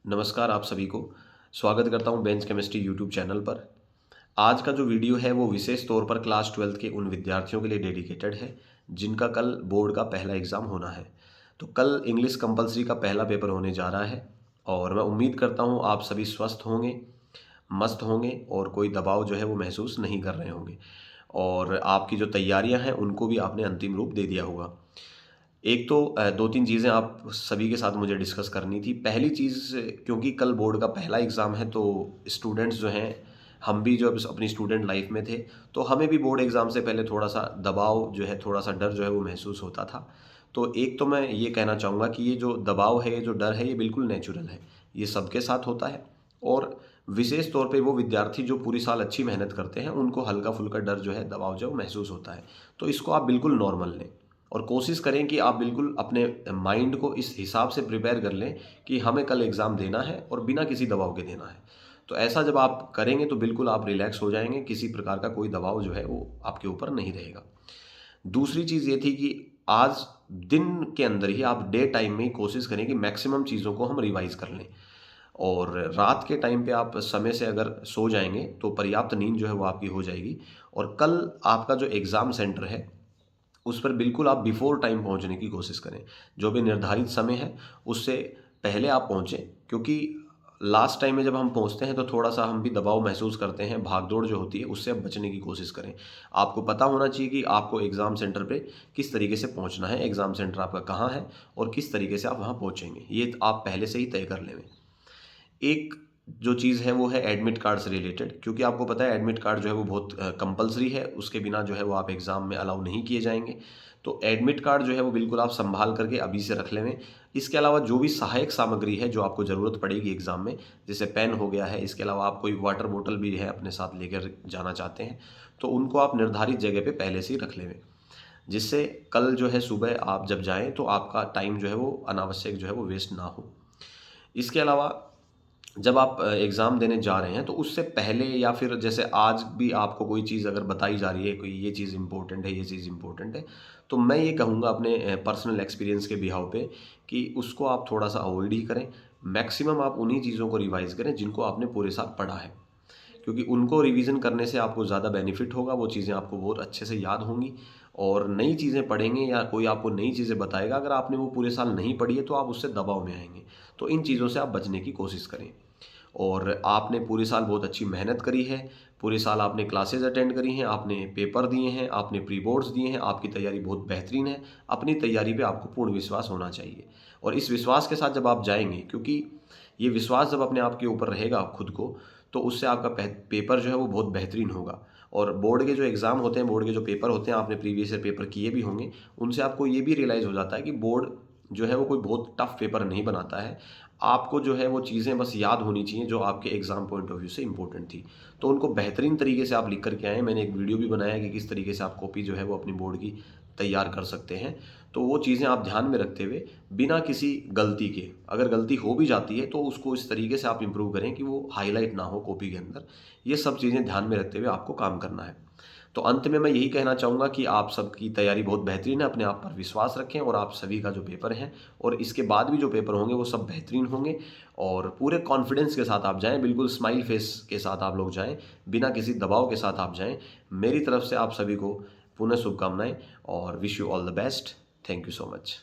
नमस्कार आप सभी को। स्वागत करता हूं बेंच केमिस्ट्री यूट्यूब चैनल पर। आज का जो वीडियो है वो विशेष तौर पर क्लास 12th के उन विद्यार्थियों के लिए डेडिकेटेड है जिनका कल बोर्ड का पहला एग्ज़ाम होना है। तो कल इंग्लिश कंपलसरी का पहला पेपर होने जा रहा है और मैं उम्मीद करता हूं आप सभी स्वस्थ होंगे, मस्त होंगे और कोई दबाव जो है वो महसूस नहीं कर रहे होंगे और आपकी जो तैयारियां हैं उनको भी आपने अंतिम रूप दे दिया होगा। एक तो 2-3 चीज़ें आप सभी के साथ मुझे डिस्कस करनी थी। पहली चीज़, क्योंकि कल बोर्ड का पहला एग्ज़ाम है तो स्टूडेंट्स जो हैं, हम भी जो अपनी स्टूडेंट लाइफ में थे, तो हमें भी बोर्ड एग्ज़ाम से पहले थोड़ा-सा दबाव जो है, थोड़ा-सा डर जो है वो महसूस होता था। तो एक तो मैं ये कहना चाहूँगा कि ये जो दबाव है, ये जो डर है, ये बिल्कुल नेचुरल है। ये सबके साथ होता है और विशेष तौर पे वो विद्यार्थी जो पूरी साल अच्छी मेहनत करते हैं, उनको हल्का-फुल्का डर जो है, दबाव जो है वो महसूस होता है। तो इसको आप बिल्कुल नॉर्मल लें। और कोशिश करें कि आप बिल्कुल अपने माइंड को इस हिसाब से प्रिपेयर कर लें कि हमें कल एग्ज़ाम देना है और बिना किसी दबाव के देना है। तो ऐसा जब आप करेंगे तो बिल्कुल आप रिलैक्स हो जाएँगे, किसी प्रकार का कोई दबाव जो है वो आपके ऊपर नहीं रहेगा। दूसरी चीज़ ये थी कि आज दिन के अंदर ही आप डे टाइम में ही कोशिश करें कि मैक्सिमम चीज़ों को हम रिवाइज़ कर लें और रात के टाइम पे आप समय से अगर सो जाएँगे तो पर्याप्त नींद जो है वो आपकी हो जाएगी और कल आपका जो एग्ज़ाम सेंटर है उस पर बिल्कुल आप बिफ़ोर टाइम पहुँचने की कोशिश करें। जो भी निर्धारित समय है, उससे पहले आप पहुँचें, क्योंकि लास्ट टाइम में जब हम पहुँचते हैं तो थोड़ा-सा हम भी दबाव महसूस करते हैं, भाग-दौड़ जो होती है उससे आप बचने की कोशिश करें। आपको पता होना चाहिए कि आपको एग्ज़ाम सेंटर पे किस तरीके से पहुँचना है, एग्ज़ाम सेंटर आपका कहाँ है और किस तरीके से आप वहाँ पहुँचेंगे। ये आप पहले से ही तय कर लें। एक जो चीज़ है वो है एडमिट कार्ड से रिलेटेड, क्योंकि आपको पता है एडमिट कार्ड जो है वो बहुत कंपल्सरी है, उसके बिना जो है वो आप एग्ज़ाम में अलाउ नहीं किए जाएँगे। तो एडमिट कार्ड जो है वो बिल्कुल आप सँभाल करके अभी से रख लें। इसके अलावा जो भी सहायक सामग्री है जो आपको ज़रूरत पड़ेगी एग्ज़ाम में, जैसे पेन हो गया है, इसके अलावा आप कोई वाटर बॉटल भी है अपने साथ लेकर जाना चाहते हैं, तो उनको आप निर्धारित जगह पे पहले से ही रख लें। जिससे कल जो है सुबह आप जब जाएँ तो आपका टाइम जो है वो अनावश्यक जो है वो वेस्ट ना हो। इसके अलावा जब आप एग्ज़ाम देने जा रहे हैं तो उससे पहले या फिर जैसे आज भी आपको कोई चीज़ अगर बताई जा रही है, कोई ये चीज़ इम्पोर्टेंट है, ये चीज़ इम्पोर्टेंट है, तो मैं ये कहूँगा अपने पर्सनल एक्सपीरियंस के बिहाव पे कि उसको आप थोड़ा-सा अवॉइड ही करें। मैक्सिमम आप उन्हीं चीज़ों को रिवाइज़ करें जिनको आपने पूरे साल पढ़ा है। क्योंकि उनको रिवीजन करने से आपको ज़्यादा बेनिफिट होगा, वो चीज़ें आपको बहुत अच्छे से याद होंगी और नई चीज़ें पढ़ेंगे या कोई आपको नई चीज़ें बताएगा, अगर आपने वो पूरे साल नहीं पढ़ी है तो आप उससे दबाव में आएँगे। तो इन चीज़ों से आप बचने की कोशिश करें और आपने पूरे साल बहुत अच्छी मेहनत करी है, पूरे साल आपने क्लासेस अटेंड करी हैं, आपने पेपर दिए हैं, आपने प्री बोर्ड्स दिए हैं, आपकी तैयारी बहुत बेहतरीन है। अपनी तैयारी पे आपको पूर्ण विश्वास होना चाहिए और इस विश्वास के साथ जब आप जाएँगे, क्योंकि ये विश्वास जब अपने आप के ऊपर रहेगा खुद को, तो उससे आपका पेपर जो है वो बहुत बेहतरीन होगा और बोर्ड के जो एग्ज़ाम होते हैं, बोर्ड के जो पेपर होते हैं, आपने प्रीवियस ईयर पेपर किए भी होंगे, उनसे आपको ये भी रियलाइज़ हो जाता है कि बोर्ड जो है वो कोई बहुत टफ़ पेपर नहीं बनाता है। आपको जो है वो चीज़ें बस याद होनी चाहिए जो आपके एग्ज़ाम पॉइंट ऑफ व्यू से इम्पोर्टेंट थी। तो उनको बेहतरीन तरीके से आप लिख कर के आएँ। मैंने एक वीडियो भी बनाया है कि किस तरीके से आप कॉपी जो है वो अपनी बोर्ड की तैयार कर सकते हैं। तो वो चीज़ें आप ध्यान में रखते हुए बिना किसी गलती के, अगर गलती हो भी जाती है तो उसको इस तरीके से आप इम्प्रूव करें कि वो हाइलाइट ना हो कॉपी के अंदर। ये सब चीज़ें ध्यान में रखते हुए आपको काम करना है। तो अंत में मैं यही कहना चाहूँगा कि आप सबकी तैयारी बहुत बेहतरीन है, अपने आप पर विश्वास रखें और आप सभी का जो पेपर है और इसके बाद भी जो पेपर होंगे वो सब बेहतरीन होंगे और पूरे कॉन्फिडेंस के साथ आप जाएँ, बिल्कुल स्माइल फेस के साथ आप लोग जाएँ, बिना किसी दबाव के साथ आप जाएँ। मेरी तरफ से आप सभी को पुनः शुभकामनाएँ और wish you all the best. Thank you so much.